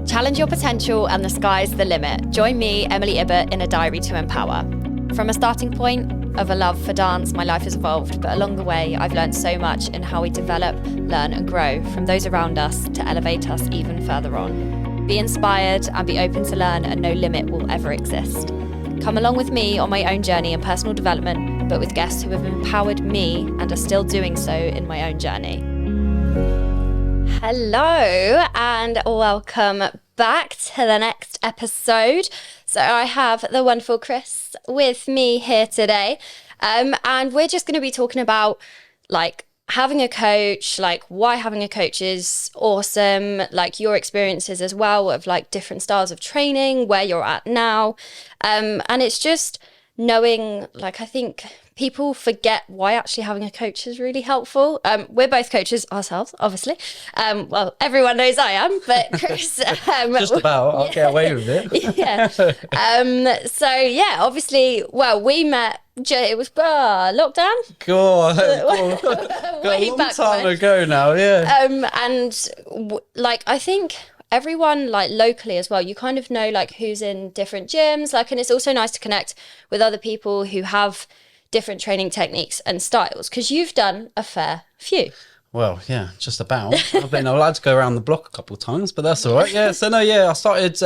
Challenge your potential and the sky's the limit. Join me, Emily Ibbott, in a diary to empower. From a starting point of a love for dance, my life has evolved, but along the way, I've learned so much in how we develop, learn and grow from those around us to elevate us even further on. Be inspired and be open to learn, and no limit will ever exist. Come along with me on my own journey in personal development, but with guests who have empowered me and are still doing so in my own journey. Hello and welcome back to the next episode. So I have the wonderful Chris with me here today, and we're just going to be talking about like having a coach, like why having a coach is awesome, like your experiences as well of like different styles of training, where you're at now, and it's just knowing, like, I think people forget why actually having a coach is really helpful. We're both coaches ourselves, obviously. Well, everyone knows I am, but Chris... Just about, I'll get away with it. Yeah. So, yeah, obviously, well, we met, it was lockdown? God, a long time ago now, yeah. Like, I think... everyone, like locally as well, you kind of know like who's in different gyms, like, and it's also nice to connect with other people who have different training techniques and styles, because you've done a fair few. Well, yeah, just about. I've been allowed to go around the block a couple of times, but that's all right. Yeah, so no, yeah, I started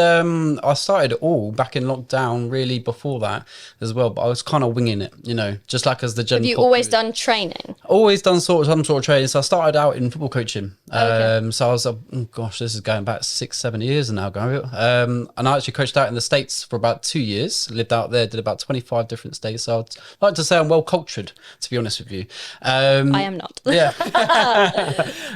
it all back in lockdown, really before that as well. But I was kind of winging it, you know, just like as the general. Have you always done training? Always done some sort of training. So I started out in football coaching. Okay. So I was, this is going back 6-7 years now, and I actually coached out in the States for about 2 years. Lived out there, did about 25 different states. So I'd like to say I'm well cultured, to be honest with you. I am not. Yeah.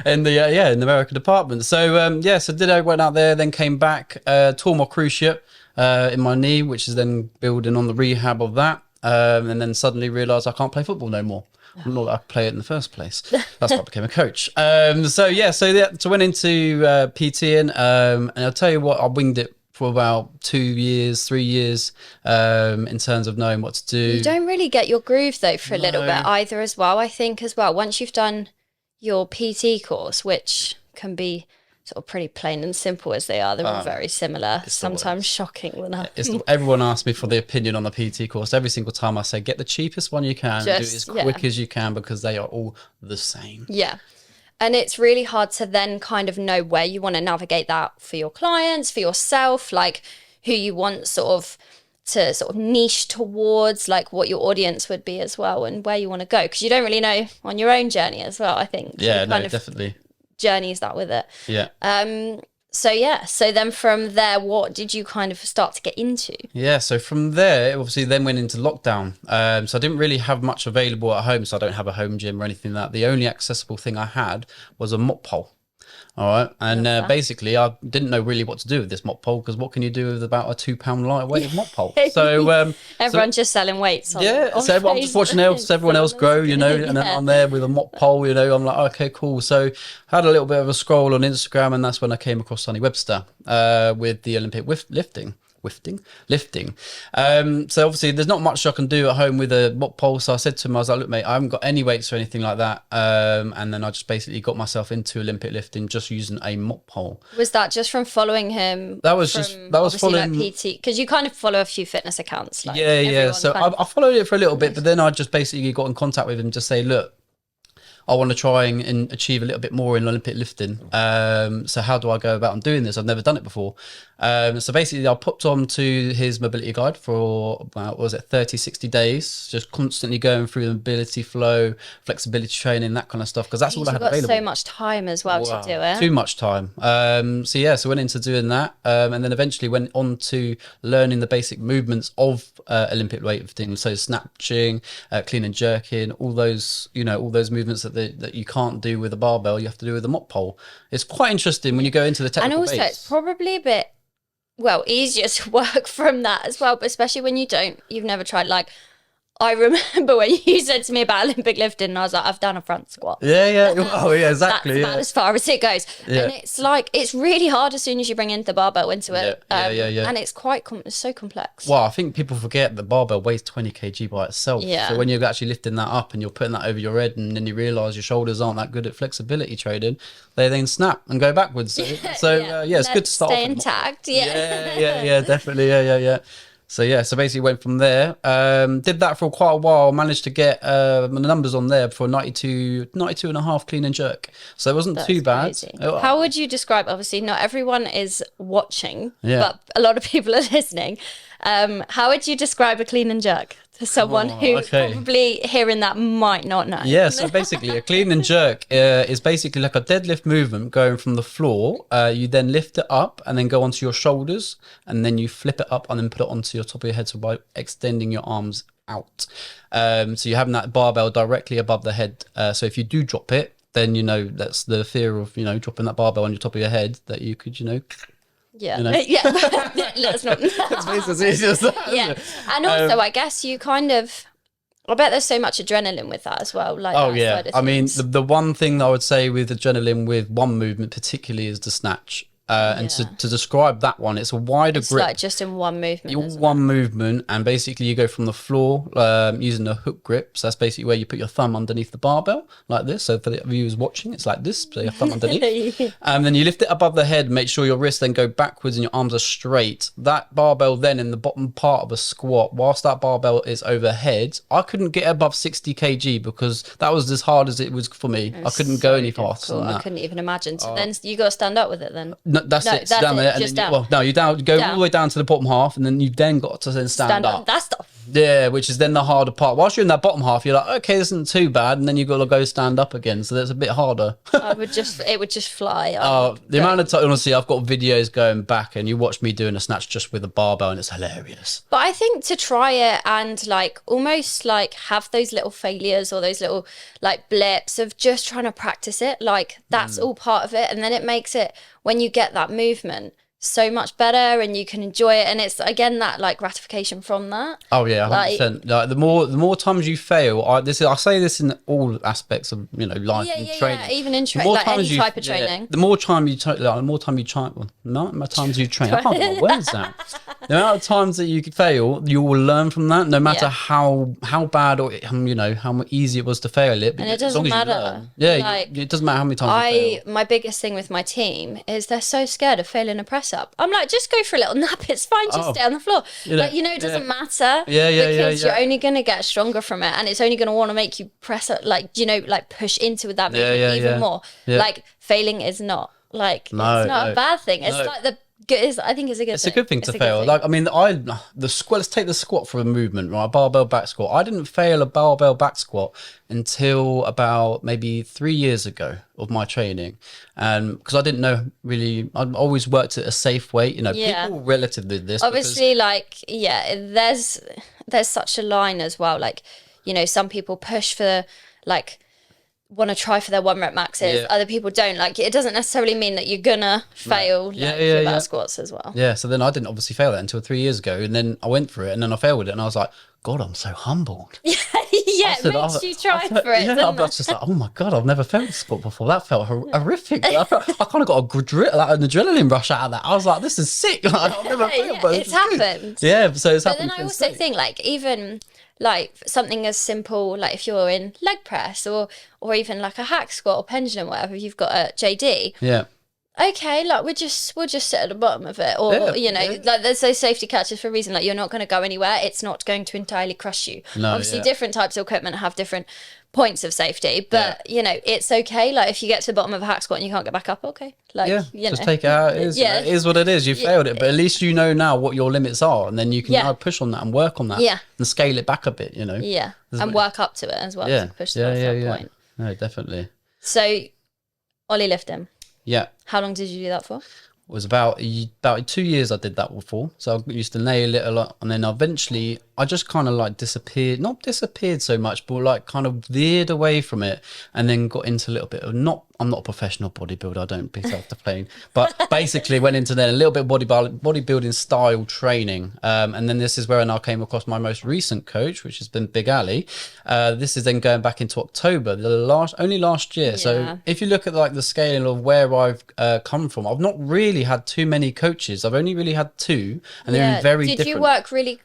in the American department. So I went out there, then came back, tore my cruise ship in my knee, which is then building on the rehab of that, and then suddenly realised I can't play football no more. Not that I could play it in the first place. That's why I became a coach. So went into PTing, and I'll tell you what, I winged it for about 2 years, 3 years, in terms of knowing what to do. You don't really get your groove though for a little bit either as well, I think as well. Once you've done your PT course, which can be sort of pretty plain and simple as they are, they're all very similar, sometimes shocking than everyone asks me for the opinion on the PT course. Every single time I say, get the cheapest one you can, do it as quick as you can, because they are all the same. Yeah. And it's really hard to then kind of know where you want to navigate that for your clients, for yourself, like who you want to sort of niche towards, like what your audience would be as well, and where you want to go, because you don't really know on your own journey as well, I think. Yeah, no, definitely. Journeys that with it. Yeah. So then from there, what did you kind of start to get into? Yeah, so from there, obviously then went into lockdown. So I didn't really have much available at home, so I don't have a home gym or anything like that. The only accessible thing I had was a mop pole. All right. And basically, I didn't know really what to do with this mop pole, because what can you do with about a 2 pound lightweight mop pole? So everyone's just selling weights. So I'm just watching everyone else grow, you know, and then I'm there with a mop pole, you know. I'm like, okay, cool. So I had a little bit of a scroll on Instagram, and that's when I came across Sonny Webster with the Olympic lifting. So obviously there's not much I can do at home with a mop pole. So I said to him, I was like, look, mate, I haven't got any weights or anything like that. And then I just basically got myself into Olympic lifting just using a mop pole. Was that just from following him? That was following, like PT, because you kind of follow a few fitness accounts. Like So I followed it for a little bit, but then I just basically got in contact with him to say, look, I want to try and achieve a little bit more in Olympic lifting. So how do I go about doing this? I've never done it before. So basically I popped on to his mobility guide for about, 30-60 days, just constantly going through the mobility flow, flexibility training, that kind of stuff, because that's all I had available. So much time as well to do it. Too much time. So went into doing that, and then eventually went on to learning the basic movements of Olympic weightlifting. So snatching, clean and jerking, all those movements that you can't do with a barbell, you have to do with a mop pole. It's quite interesting when you go into the technical base. And also it's probably a bit easier to work from that as well, but especially when you've never tried. Like, I remember when you said to me about Olympic lifting, and I was like, I've done a front squat. Yeah. Oh, yeah, exactly. That's about as far as it goes. Yeah. And it's like, it's really hard as soon as you bring in the barbell into it. Yeah. And it's quite, it's so complex. Well, I think people forget the barbell weighs 20 kg by itself. Yeah. So when you're actually lifting that up and you're putting that over your head, and then you realise your shoulders aren't that good at flexibility training, they then snap and go backwards. So it's good to start stay off with intact. Yeah, definitely. Yeah. So basically went from there, did that for quite a while, managed to get the numbers on there for 92 and a half clean and jerk. So it wasn't too bad. Crazy. How would you describe, obviously not everyone is watching, Yeah. but a lot of people are listening. How would you describe a clean and jerk to someone who's probably hearing that might not know? Yeah, so basically a clean and jerk is basically like a deadlift movement going from the floor. You then lift it up and then go onto your shoulders, and then you flip it up and then put it onto your top of your head, so by extending your arms out. So you're having that barbell directly above the head. So if you do drop it, then that's the fear of dropping that barbell on your top of your head, that you could Yeah, yeah. Let's not. It's basically as easy as that. Yeah, and also I guess you kind of. I bet there's so much adrenaline with that as well. Like, oh that yeah, side of I mean things. the one thing that I would say with adrenaline with one movement particularly is the snatch. And to describe that one, it's a wider It's grip. like just in one movement. as well. One movement, and basically you go from the floor using a hook grip. So that's basically where you put your thumb underneath the barbell like this. So for the viewers watching, it's like this. So your thumb underneath. Then you lift it above the head. Make sure your wrists then go backwards and your arms are straight. That barbell then in the bottom part of a squat, whilst that barbell is overhead, I couldn't get above 60 kg because that was as hard as it was for me. I couldn't go any faster than that. I couldn't even imagine. So then you got to stand up with it then. No, that's it. Sit down there, and just then down. you go all the way down to the bottom half, and then you've then got to then stand up. That's tough. Yeah, which is then the harder part. Whilst you're in that bottom half, you're like, okay, this isn't too bad, and then you've got to go stand up again, so that's a bit harder. It would just fly. The amount of time, honestly, I've got videos going back, and you watch me doing a snatch just with a barbell, and it's hilarious. But I think to try it and like almost like have those little failures or those little like blips of just trying to practice it, like that's all part of it, and then it makes it, when you get that movement, so much better, and you can enjoy it, and it's again that like gratification from that. Oh yeah, 100%. Like the more times you fail, I say this in all aspects of life and training. Yeah, even in training, like any type of training. The more time you train, I can't get my words out. The amount of times that you fail, you will learn from that, no matter how bad or how easy it was to fail it. And it doesn't matter. It doesn't matter how many times you fail. My biggest thing with my team is they're so scared of failing a press up. I'm like, just go for a little nap. It's fine. Just stay on the floor. It doesn't matter. Because you're only going to get stronger from it, and it's only going to want to make you press up, like push into that movement even more. Yeah. Like failing is not it's not a bad thing. It's like I think it's a good thing. It's a good thing to fail. Like, I mean, the squat, let's take the squat for a movement, right? Barbell back squat. I didn't fail a barbell back squat until about maybe 3 years ago of my training. Because I didn't know really, I'd always worked at a safe weight. People relatively this. Obviously, there's such a line as well. Like, some people push for want to try for their 1 rep maxes. Other people don't. Like, it doesn't necessarily mean that you're gonna fail back squats as well. Yeah, so then I didn't obviously fail that until 3 years ago, and then I went for it, and then I failed it, and I was like, God, I'm so humbled. It makes you try for it. I was just like, oh my God, I've never failed a squat before. That felt horrific. I kind of got an adrenaline rush out of that. I was like, this is sick. I've never failed, but it's happened. Yeah, so it's happened. But then I also think, even something as simple, like if you're in leg press or even like a hack squat or pendulum, whatever you've got at JD. Yeah. Okay, we'll just sit at the bottom of it, or there's those safety catches for a reason. Like, you're not going to go anywhere. It's not going to entirely crush you. No, obviously, different types of equipment have different points of safety, but it's okay. Like, if you get to the bottom of a hack squat and you can't get back up, okay. Just take it out. It is what it is. You failed it, but at least you know now what your limits are, and then you can now push on that and work on that. And scale it back a bit. Yeah, and work up to it as well. To push that point. No, definitely. So, Ollie lifting. Yeah. How long did you do that for? It was about 2 years I did that for. So I used to nail it a lot. And then eventually I just kind of like disappeared, not disappeared so much, but like kind of veered away from it, and then got into a little bit of I'm not a professional bodybuilder, I don't pick up the plane, but basically went into then a little bit of bodybuilding style training. And then this is where I came across my most recent coach, which has been Big Ali. This is then going back into October, only last year. So if you look at like the scale of where I've come from, I've not really had too many coaches. I've only really had two, and they're in very different. Did you work really?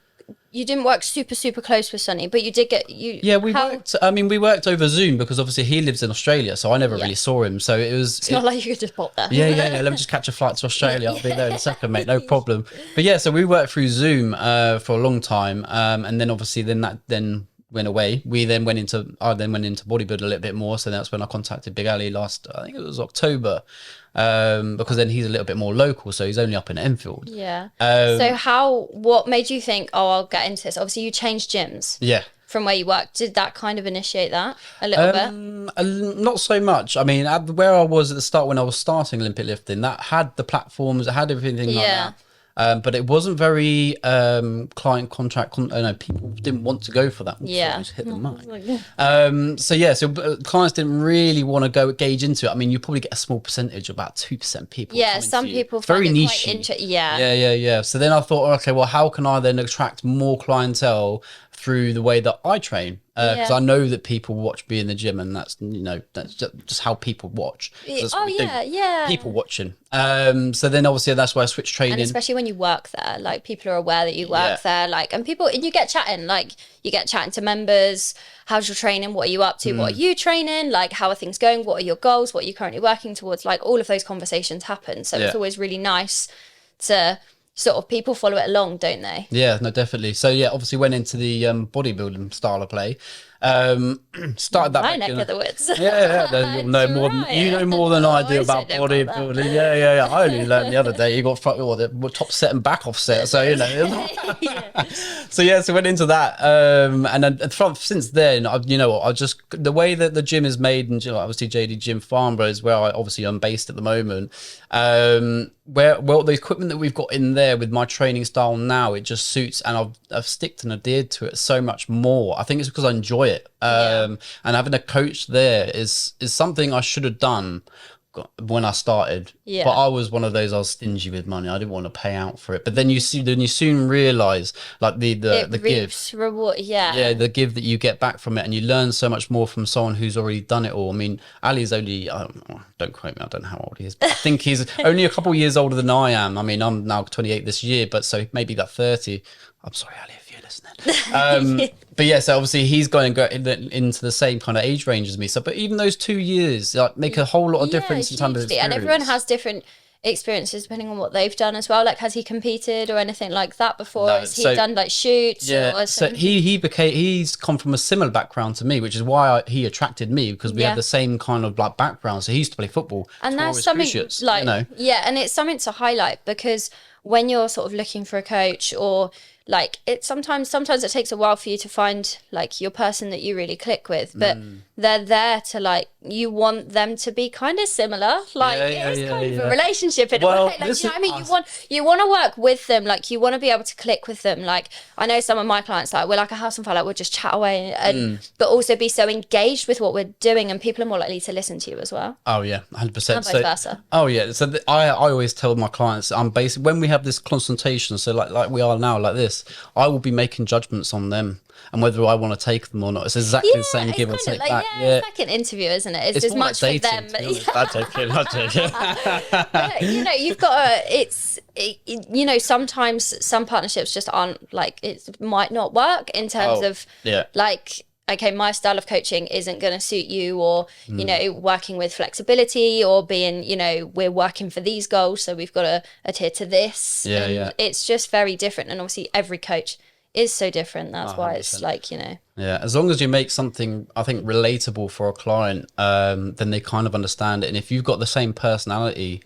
You didn't work super close with Sonny, but you did get you. Yeah, we worked. I mean, we worked over Zoom because obviously he lives in Australia, so I never really saw him. So it's not like you could just pop there. Yeah. Let me just catch a flight to Australia. I'll be there in a second, mate. No problem. But yeah, so we worked through Zoom for a long time, and then obviously that went away. I then went into bodybuilding a little bit more. So that's when I contacted Big Ali I think it was October. Because then he's a little bit more local, so he's only up in Enfield. Yeah. So what made you think, I'll get into this? Obviously you changed gyms. Yeah. From where you worked. Did that kind of initiate that a little bit? Not so much. I mean, where I was at the start when I was starting Olympic lifting, that had the platforms, it had everything like that. But it wasn't very client contract. People didn't want to go for that. Yeah, I just hit the mic. So clients didn't really want to gauge into it. I mean, you probably get a small percentage, about 2% people. Yeah, some people find it quite interesting. Yeah. So then I thought, okay, well, how can I then attract more clientele through the way that I train? Because I know that people watch me in the gym, and that's just how people watch. People watching. So then obviously that's why I switched training, and especially when you work there, like people are aware that you work there, like, and you get chatting, like you get chatting to members. How's your training? What are you up to? What are you training? Like, how are things going? What are your goals? What are you currently working towards? Like, all of those conversations happen. So it's always really nice to sort of, people follow it along, don't they? Yeah, no, definitely. So yeah, obviously went into the bodybuilding style of play. Started that my neck of the woods. You know more than I do about bodybuilding. Yeah. I only learned the other day you got the top set and back offset. So So went into that, and then since then, I just, the way that the gym is made, and obviously JD Gym Farnborough is where I'm based at the moment. Where the equipment that we've got in there with my training style now, it just suits, and I've sticked and adhered to it so much more. I think it's because I enjoy it. And having a coach there is something I should have done when I started. But I was one of those, I was stingy with money. I didn't want to pay out for it. But then you soon realize, like the give reward. The give that you get back from it, and you learn so much more from someone who's already done it all. I mean, Ali's only don't quote me, I don't know how old he is, but I think he's only a couple of years older than I am. I mean, I'm now 28 this year, but so maybe that 30. I'm sorry, Ali, if you're listening. But yeah, so obviously he's going to go into the same kind of age range as me. So, but even those 2 years make a whole lot of difference in terms of experience. And everyone has different experiences depending on what they've done as well. Like, has he competed or anything like that before? No, has he done like shoots? Yeah, so he's come from a similar background to me, which is why he attracted me, because we have the same kind of like background. So he used to play football, and that's something like and it's something to highlight, because when you're sort of looking for a coach, or like, it sometimes it takes a while for you to find like your person that you really click with, but they're there to, like, you want them to be kind of similar, like it's kind of a relationship in a way, like, you know what I mean? You want to work with them, like you want to be able to click with them. Like, I know some of my clients, like, we're like a house on fire, like we'll just chat away, and but also be so engaged with what we're doing, and people are more likely to listen to you as well. 100%. And vice versa. So I always tell my clients, I'm basically, when we have this consultation, so like we are now, like this, I will be making judgments on them and whether I want to take them or not. It's exactly the same give or take back. It's like an interview, isn't it? It's as much like dating, for them. I'm joking. You've got sometimes some partnerships just aren't, like, it might not work in terms of like, okay, my style of coaching isn't going to suit you, or, working with flexibility, or being, we're working for these goals, so we've got to adhere to this. It's just very different. And obviously every coach is so different. That's why it's 100%. Like, Yeah, as long as you make something, I think, relatable for a client, then they kind of understand it. And if you've got the same personality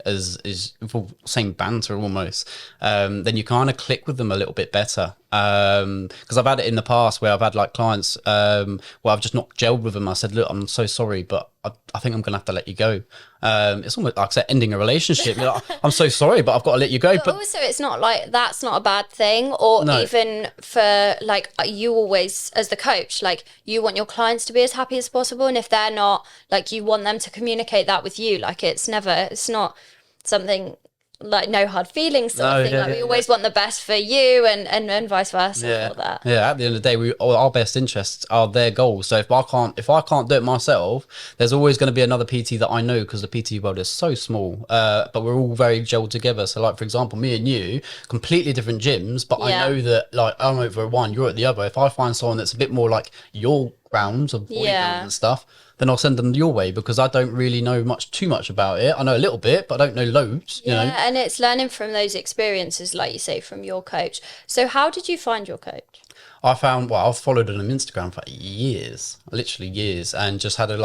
well, same banter almost, then you kind of click with them a little bit better. Because I've had it in the past where I've had like clients where I've just not gelled with them. I said, look, I'm so sorry, but I think I'm gonna have to let you go. It's almost like I said, ending a relationship. You're like, I'm so sorry, but I've got to let you go. But also, it's not like that's not a bad thing, or No. even for like you always, as the coach, like you want your clients to be as happy as possible, and if they're not, like you want them to communicate that with you. Like it's not something like no hard feelings sort of thing. We always want the best for you, and vice versa for that. Yeah, at the end of the day, our best interests are their goals. So if I can't do it myself, there's always going to be another PT that I know, because the PT world is so small. But we're all very gelled together. So like, for example, me and you, completely different gyms, but I know that like I'm over at one, you're at the other. If I find someone that's a bit more like your grounds of bodybuilding and stuff, then I'll send them your way, because I don't really know too much about it. I know a little bit, but I don't know loads, you know. And it's learning from those experiences, like you say, from your coach. So how did you find your coach? I've followed him on Instagram for years, literally years, and just had a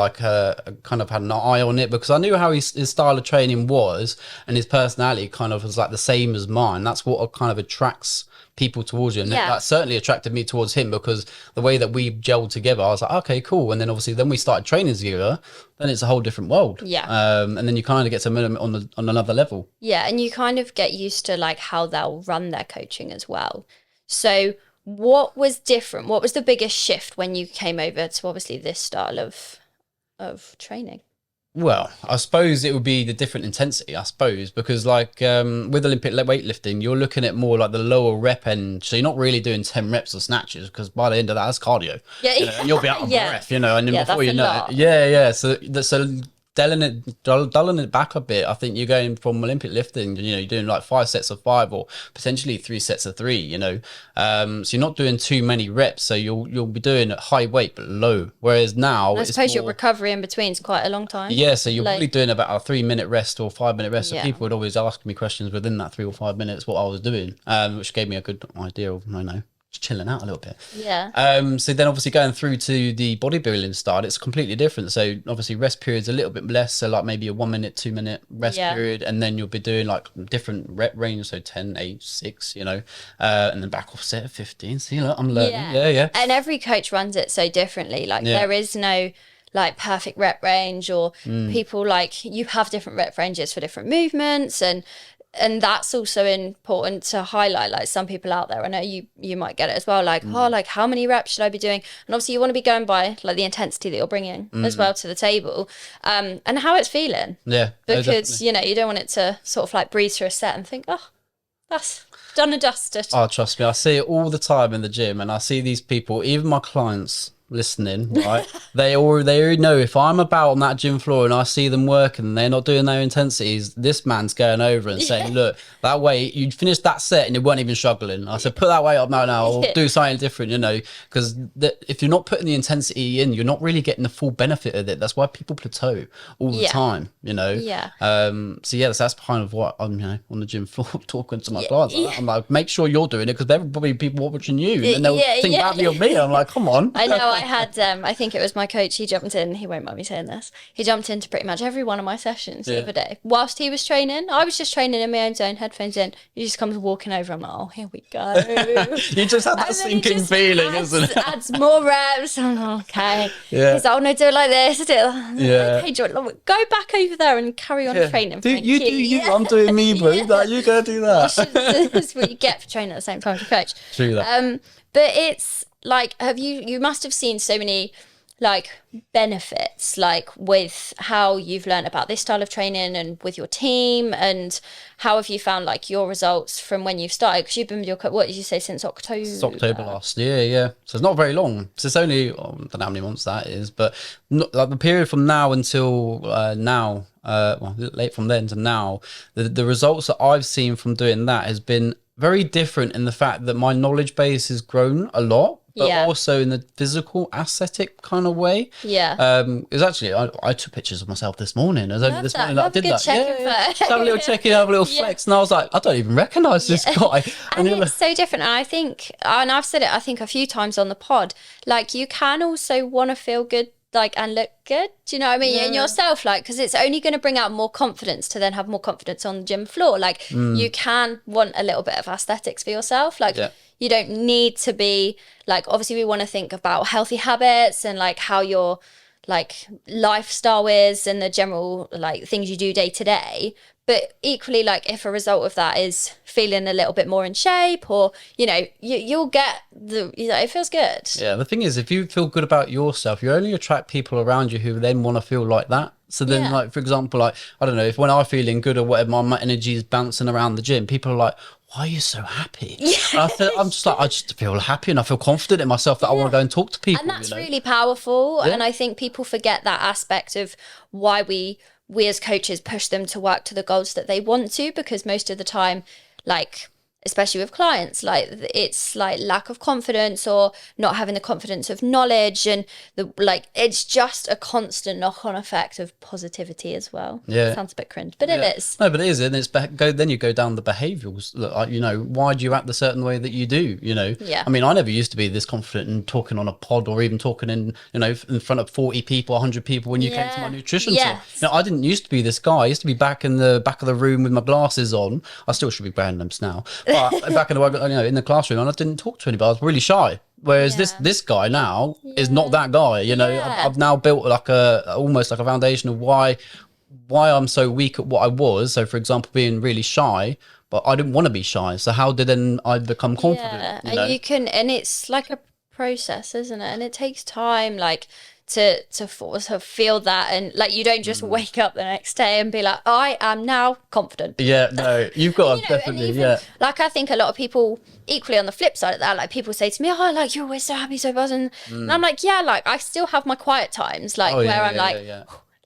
kind of had an eye on it, because I knew how his style of training was, and his personality kind of was like the same as mine. That's what kind of attracts people towards you, and that certainly attracted me towards him, because the way that we gelled together, I was like, okay, cool. And then obviously then we started training together, then it's a whole different world. And then you kind of get to meet them on another level. And you kind of get used to like how they'll run their coaching as well. So what was different? What was the biggest shift when you came over to obviously this style of training? Well, I suppose it would be the different intensity, I suppose, because like with Olympic weightlifting, you're looking at more like the lower rep end. So you're not really doing 10 reps of snatches, because by the end of that, that's cardio. And you'll be out of breath, and then before you know it. So dulling it back a bit, I think you're going from Olympic lifting, you're doing like 5 sets of 5 or potentially 3 sets of 3, so you're not doing too many reps, so you'll be doing high weight but low, whereas now I suppose your recovery in between is quite a long time. So you're probably doing about a 3-minute rest or 5-minute rest. So people would always ask me questions within that 3 or 5 minutes what I was doing, which gave me a good idea of just chilling out a little bit. So then obviously going through to the bodybuilding style, it's completely different. So obviously rest periods a little bit less, so like maybe a 1-minute, 2-minute rest period, and then you'll be doing like different rep range, so 10, 8, 6, and then back off set of 15. See, look, I'm learning. And every coach runs it so differently. Like there is no like perfect rep range, or people like you have different rep ranges for different movements, and that's also important to highlight. Like some people out there, I know you might get it as well, like like how many reps should I be doing? And obviously you want to be going by like the intensity that you're bringing as well to the table, and how it's feeling, because you don't want it to sort of like breeze through a set and think, oh, that's done and dusted. Oh, trust me, I see it all the time in the gym, and I see these people, even my clients listening, right? they already know if I'm about on that gym floor and I see them working and they're not doing their intensities, this man's going over and saying, look, that weight, you finished that set and you weren't even struggling. I said, put that weight up now, or do something different, because if you're not putting the intensity in, you're not really getting the full benefit of it. That's why people plateau all the time, so that's kind of what I'm on the gym floor talking to my clients. I'm like, make sure you're doing it, because there will probably people watching you, and then they'll think badly of me. I'm like, come on. I know. I had, I think it was my coach, he jumped in, he won't mind me saying this, he jumped into pretty much every one of my sessions the other day. Whilst he was training, I was just training in my own zone, headphones in, he just comes walking over, I'm like, oh, here we go. You just had that sinking feeling, isn't it? Adds more reps, I'm like, okay. He's like, oh no, do it like this, do it like that. Okay, Jordan, go back over there and carry on training. Do you, I'm doing me, bro. You go do that. That's what you get for training at the same time as a coach. True that. But it's like, you must have seen so many like benefits, like with how you've learned about this style of training and with your team, and how have you found like your results from when you've started? Because you've been with your what did you say, since October? Since October last year, so it's not very long. So it's only I don't know how many months that is, but not, like the period from now until now, late from then to now, the results that I've seen from doing that has been very different in the fact that my knowledge base has grown a lot. but Yeah. also in the physical aesthetic kind of way. Yeah. It was actually, I took pictures of myself this morning. It was only Love this that. morning Love that I a did good that. check-in photo. Just have a little check in, have a little Yeah. flex. And I was like, I don't even recognize this guy. And you're it's so different. And I think, and I've said it, I think a few times on the pod, like you can also want to feel good, like, and look good. Do you know what I mean? In yourself, like, because it's only going to bring out more confidence to then have more confidence on the gym floor. Like, you can want a little bit of aesthetics for yourself. Like, you don't need to be, like, obviously we want to think about healthy habits and like how your like lifestyle is and the general like things you do day to day. But equally, like if a result of that is feeling a little bit more in shape, or you'll get it feels good. Yeah, the thing is, if you feel good about yourself, you only attract people around you who then want to feel like that. So then, like, for example, like, I don't know, if when I'm feeling good or whatever, my energy is bouncing around the gym, people are like, why are you so happy? Yeah. And I'm just like, I just feel happy and I feel confident in myself that I want to go and talk to people. And that's really powerful. Yeah. And I think people forget that aspect of why we as coaches push them to work to the goals that they want to, because most of the time, like, especially with clients, like it's like lack of confidence or not having the confidence of knowledge, and it's just a constant knock-on effect of positivity as well. Yeah, sounds a bit cringe, but it is. No, but it is, and it's then you go down the behaviorals. Like, why do you act the certain way that you do? Yeah. I mean, I never used to be this confident in talking on a pod or even talking in in front of 40 people, 100 people when you came to my nutrition talk. I didn't used to be this guy. I used to be back in the back of the room with my glasses on. I still should be wearing them now. But back in the in the classroom, and I didn't talk to anybody. I was really shy. Whereas this guy now is not that guy. I've now built like almost like a foundation of why I'm so weak at what I was. So, for example, being really shy, but I didn't want to be shy. So how did then I become confident? Yeah, and you can, and it's like a process, isn't it? And it takes time, like, to feel that, and like you don't just wake up the next day and be like, I am now confident. Yeah, no, you've got to definitely, Like, I think a lot of people, equally on the flip side of that, like people say to me, oh, like you're always so happy, so buzzing, and I'm like, yeah, like I still have my quiet times, like where I'm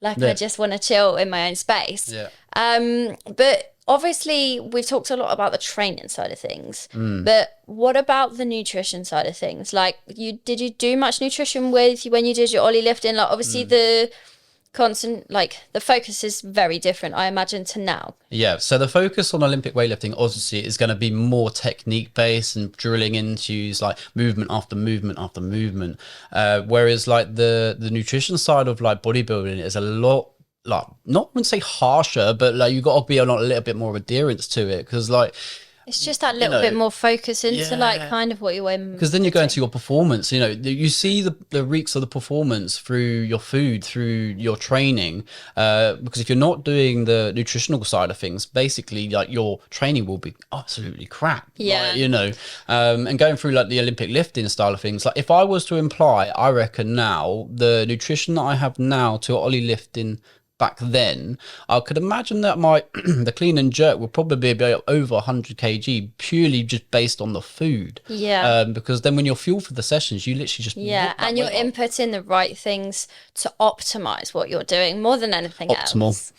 I just want to chill in my own space. Yeah. But obviously, we've talked a lot about the training side of things, but what about the nutrition side of things? Like, did you do much nutrition when you did your Ollie lifting? Like, obviously, the constant, like, the focus is very different, I imagine, to now. Yeah, so the focus on Olympic weightlifting obviously is going to be more technique based and drilling into like movement after movement after movement, whereas like the nutrition side of like bodybuilding is a lot, like, not I wouldn't say harsher, but like you got to be a little bit more adherence to it, because like it's just that little bit more focus into like kind of what you're in. Because then you go into your performance, you see the reeks of the performance through your food, through your training. Because if you're not doing the nutritional side of things, basically like your training will be absolutely crap. Yeah. Like, and going through like the Olympic lifting style of things, like if I was to imply, I reckon now the nutrition that I have now to Ollie lifting back then, I could imagine that my the clean and jerk would probably be over 100 kg purely just based on the food. Yeah. Because then when you're fueled for the sessions, you literally just and you're inputting the right things to optimize what you're doing more than anything else.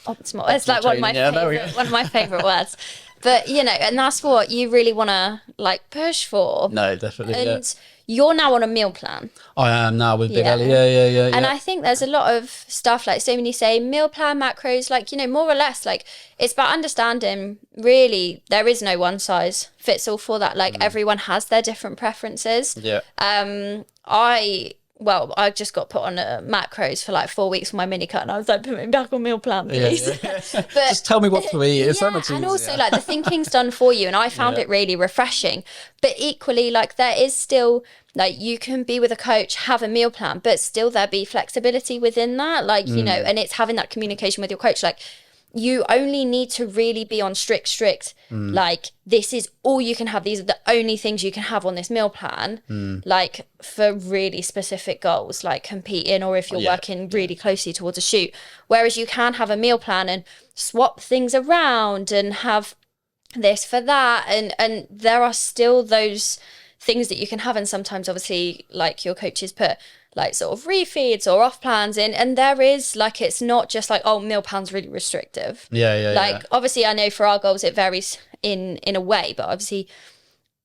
Optimal. It's like one of my favorite words. But and that's what you really want to like push for. No, definitely. And you're now on a meal plan. I am now with Big Ali. Yeah. And I think there's a lot of stuff, like, so when you say meal plan, macros, like, more or less, like, it's about understanding, really, there is no one size fits all for that. Like, everyone has their different preferences. Yeah. I just got put on macros for like 4 weeks for my mini cut, and I was like, put me back on meal plan, please. Yeah. But just tell me what to eat. It's so much easier. And also, like, the thinking's done for you, and I found it really refreshing. But equally, like, there is still, like, you can be with a coach, have a meal plan, but still there be flexibility within that, like, and it's having that communication with your coach, like, you only need to really be on strict, like, this is all you can have. These are the only things you can have on this meal plan, like, for really specific goals, like competing, or if you're working really closely towards a shoot. Whereas you can have a meal plan and swap things around and have this for that. And there are still those things that you can have. And sometimes, obviously, like, your coaches put like sort of refeeds or off plans in, and there is, like, it's not just like, oh, meal plan's really restrictive. Like, obviously, I know for our goals it varies in a way, but obviously,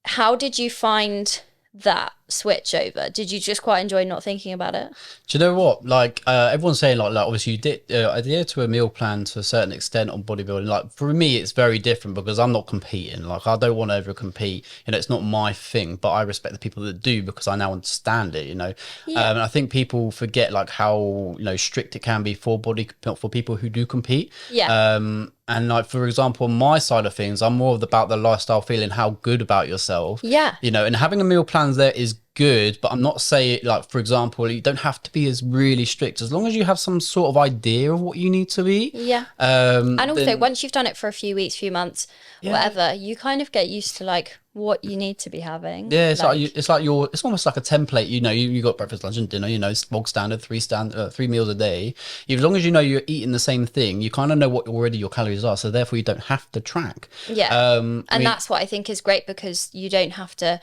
how did you find that switch over? Did you just quite enjoy not thinking about it? Do you know what? Like everyone's saying, like obviously you did adhere to a meal plan to a certain extent on bodybuilding. Like for me, it's very different because I'm not competing. Like I don't want to ever compete. You know, it's not my thing. But I respect the people that do because I now understand it. You know, and I think people forget like how strict it can be for people who do compete. Yeah. And like, for example, on my side of things, I'm more about the lifestyle feeling how good about yourself. Yeah. And having a meal plan there is good, but I'm not saying, like, for example, you don't have to be as really strict as long as you have some sort of idea of what you need to eat. Yeah. And also, once you've done it for a few weeks, few months, whatever, you kind of get used to like what you need to be having. Yeah, it's it's almost like a template. You got breakfast, lunch, and dinner. It's bog standard, three meals a day. As long as you're eating the same thing, you kind of know what already your calories are. So therefore, you don't have to track. Yeah, and that's what I think is great because you don't have to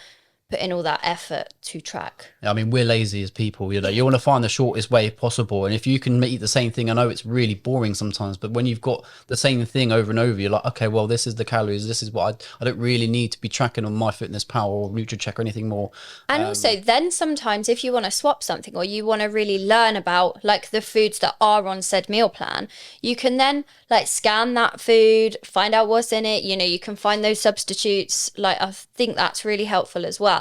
put in all that effort to track. I mean, we're lazy as people, you want to find the shortest way possible. And if you can eat the same thing, I know it's really boring sometimes, but when you've got the same thing over and over, you're like, okay, well, this is the calories. This is what I don't really need to be tracking on MyFitnessPal or NutriCheck or anything more. And also then sometimes if you want to swap something or you want to really learn about like the foods that are on said meal plan, you can then like scan that food, find out what's in it. You can find those substitutes. Like, I think that's really helpful as well.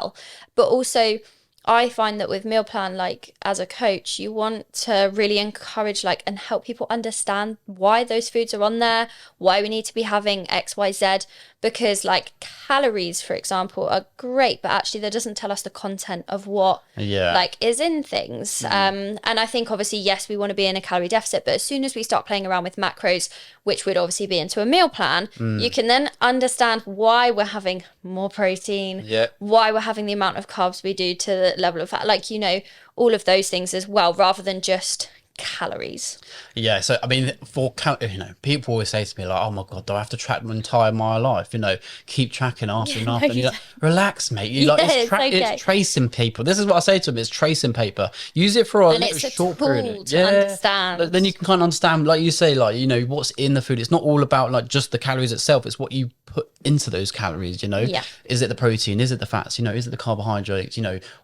But also I find that with meal plan, like as a coach, you want to really encourage like and help people understand why those foods are on there, why we need to be having X, Y, Z, because like calories, for example, are great, but actually that doesn't tell us the content of what like is in things. And I think obviously, yes, we want to be in a calorie deficit, but as soon as we start playing around with macros, which would obviously be into a meal plan, you can then understand why we're having more protein, why we're having the amount of carbs we do to the level of fat, like, all of those things as well, rather than just calories. Yeah, so I mean, people always say to me like, oh my god, do I have to track my life? Keep tracking after and after. And you're like, relax, mate. It's tracing paper. This is what I say to them, it's tracing paper. Use it for a short period to understand. Then you can kind of understand, like you say, like what's in the food. It's not all about like just the calories itself, it's what you put into those calories. Is it the protein, is it the fats, is it the carbohydrates,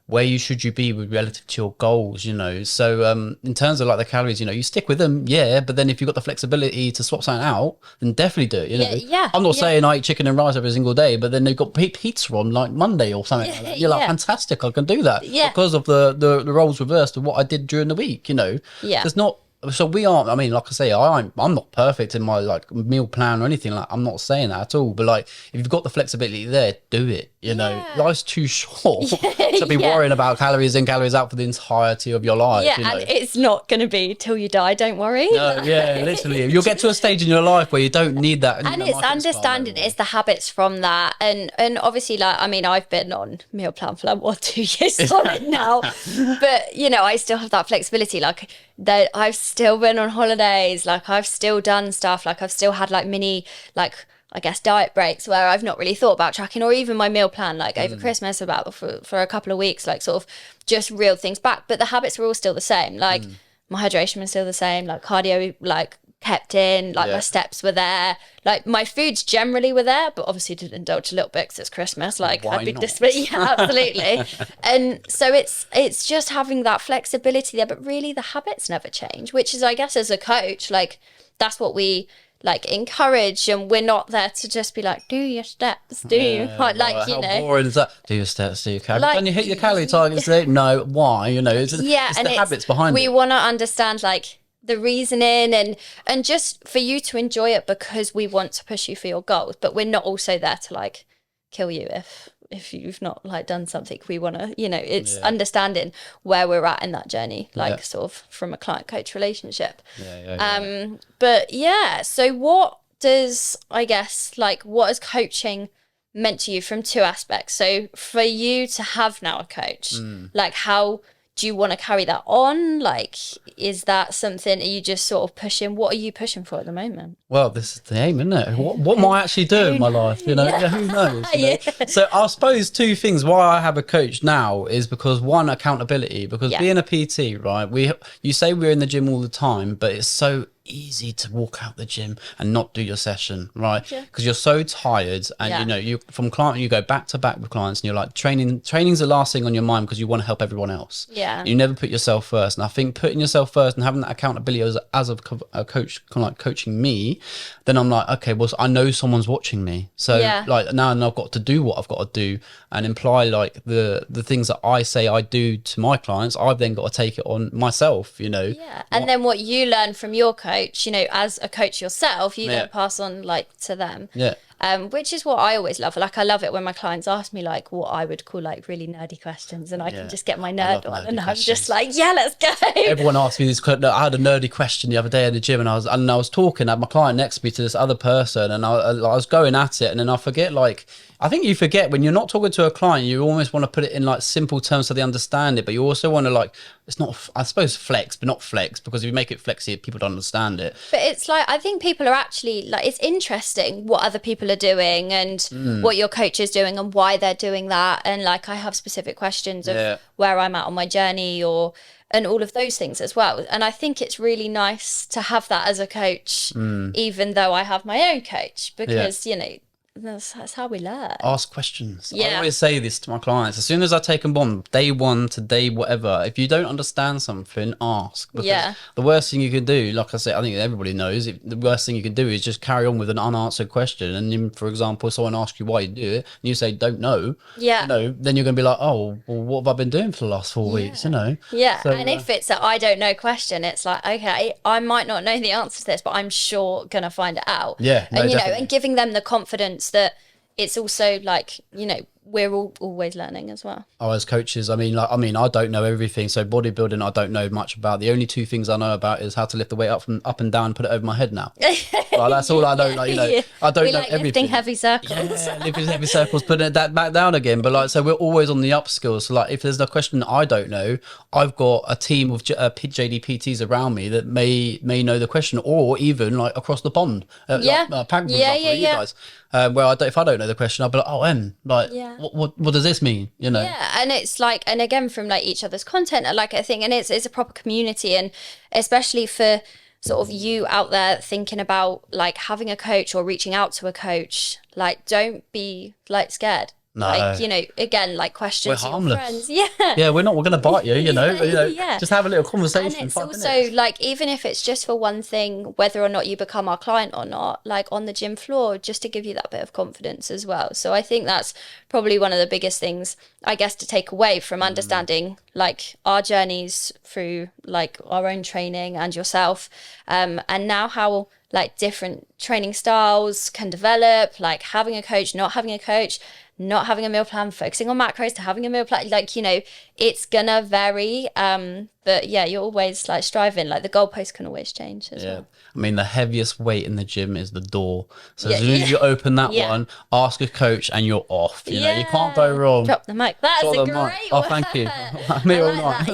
where should you be with relative to your goals, so in terms of like the calories, you stick with them, but then if you've got the flexibility to swap something out, then definitely do it. I'm not saying I eat chicken and rice every single day, but then they've got pizza on like Monday or something like that. You're like, fantastic, I can do that because of the roles reversed of what I did during the week. There's not. So we aren't, I mean, like I say, I'm not perfect in my like meal plan or anything. Like, I'm not saying that at all, but like if you've got the flexibility there, do it. Life's too short to be worrying about calories in, calories out for the entirety of your life. And it's not going to be till you die, don't worry. No, literally. You'll get to a stage in your life where you don't need that. And it's understanding, it's the habits from that. And obviously, like, I mean, I've been on meal plan for like 2 years solid now, but I still have that flexibility. Like, that I've still been on holidays, like I've still done stuff, like I've still had like mini, like I guess diet breaks where I've not really thought about tracking, or even my meal plan like over Christmas about for a couple of weeks, like sort of just reeled things back, but the habits were all still the same. Like my hydration was still the same, like cardio like kept in, like my steps were there, like my foods generally were there, but obviously did indulge a little bit because it's Christmas, like why had big not? display. Yeah, absolutely. And so it's just having that flexibility there, but really the habits never change, which is, I guess, as a coach, like that's what we like encourage, and we're not there to just be like, do your steps, how boring is that? Do your steps, do your calories. Like, can you hit your calorie targets today? No, why? It's the habits behind it. We want to understand like the reasoning and just for you to enjoy it, because we want to push you for your goals, but we're not also there to like kill you if you've not like done something. We want to, it's understanding where we're at in that journey, like sort of from a client coach relationship. But so what does, I guess, like what has coaching meant to you from two aspects? So for you to have now a coach, like how do you want to carry that on? Like, is that something, are you just sort of pushing? What are you pushing for at the moment? Well, this is the aim, isn't it? What am I actually doing in my life? Who knows? So I suppose two things why I have a coach now is because one, accountability, because being a PT, right? You say we're in the gym all the time, but it's so easy to walk out the gym and not do your session, right? Yeah. Because you're so tired, and Yeah. you know, you from client, you go back to back with clients, and you're like, training's the last thing on your mind because you want to help everyone else. Yeah. You never put yourself first, and I think putting yourself first and having that accountability as a coach, kind of like coaching me, then I'm like, okay, well, I know someone's watching me, so Yeah. like now I've got to do what I've got to do and imply like the things that I say I do to my clients. I've then got to take it on myself, you know. Yeah. And then what you learn from your coach, you know, as a coach yourself, you Yeah. then pass on like to them. Yeah. Which is what I always love. Like, I love it when my clients ask me like what I would call like really nerdy questions, and I can just get my nerd on, and I'm just like, yeah, let's go. Everyone asked me this. I had a nerdy question the other day in the gym, and I was talking. I had my client next to me to this other person, and I was going at it, and then I forget. Like, I think you forget when you're not talking to a client, you almost want to put it in like simple terms so they understand it, but you also want to like, it's not, I suppose, flex, but not flex, because if you make it flexy, people don't understand it. But it's like, I think people are actually like, it's interesting what other people are doing and what your coach is doing and why they're doing that. And like, I have specific questions of where I'm at on my journey and all of those things as well. And I think it's really nice to have that as a coach, even though I have my own coach, because, you know, that's how we learn. Ask questions. Yeah. I always say this to my clients. As soon as I take them on, day one to day whatever, if you don't understand something, ask. Because the worst thing you can do, like I said, I think everybody knows, the worst thing you can do is just carry on with an unanswered question. And then, for example, someone asks you why you do it, and you say, don't know. Yeah. You know, then you're going to be like, oh, well, what have I been doing for the last 4 weeks, you know? Yeah. So, and if it's a I don't know question, it's like, okay, I might not know the answer to this, but I'm sure going to find it out. Yeah. And, you know, definitely. and giving them the confidence that it's also like, you know, we're all always learning as well. Oh, as coaches, I mean, I don't know everything. So bodybuilding, I don't know much about. The only 2 things I know about is how to lift the weight up and down, put it over my head now. Like, that's all I know. Like, you know, I don't know like everything. lifting heavy circles. Yeah, lifting heavy circles, putting that back down again. But like, so we're always on the upskills. So like, if there's a question that I don't know, I've got a team of JDPTs around me that may know the question, or even like across the pond. Like, Pag, for example, you guys. Where if I don't know the question, I'll be like, oh, what does this mean? You know? Yeah, and it's like, and again, from like each other's content, like I think, and it's a proper community, and especially for sort of you out there thinking about like having a coach or reaching out to a coach, like don't be like scared. No. Like, you know, again, like questions We're to harmless. your friends. Yeah. Yeah, we're going to bite you, you know. Yeah. Just have a little conversation. And it's 5 also minutes. like, even if it's just for one thing, whether or not you become our client or not, like on the gym floor, just to give you that bit of confidence as well. So I think that's probably one of the biggest things, I guess, to take away from understanding like our journeys through like our own training and yourself, and now how like different training styles can develop, like having a coach, not having a coach, not having a meal plan, focusing on macros to having a meal plan, like, you know, it's gonna vary, but yeah, you're always like striving, like the goalpost can always change as well. I mean, the heaviest weight in the gym is the door. So as soon as you open that one, ask a coach and you're off. You know, you can't go wrong. Drop the mic. That's Drop a the great mic. word. Oh, thank you. Me or not.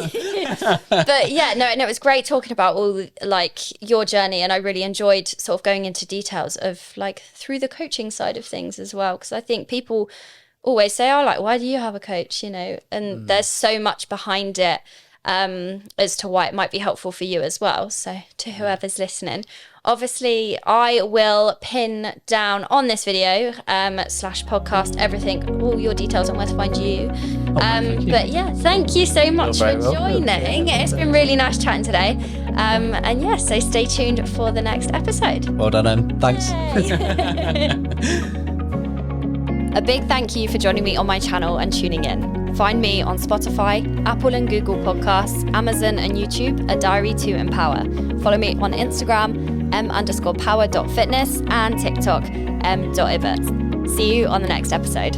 But yeah, no, it was great talking about all like your journey, and I really enjoyed sort of going into details of like through the coaching side of things as well, because I think people always say, oh, like, why do you have a coach, you know? And there's so much behind it, as to why it might be helpful for you as well. So to whoever's listening, obviously I will pin down on this video / podcast everything, all your details on where to find you. But yeah, thank you so much for joining. It's been really nice chatting today, and yeah, so stay tuned for the next episode. Well done, Em. Thanks. A big thank you for joining me on my channel and tuning in. Find me on Spotify, Apple and Google Podcasts, Amazon and YouTube, A Diary to Empower. Follow me on Instagram, m_power.fitness, and TikTok, m.ibert. See you on the next episode.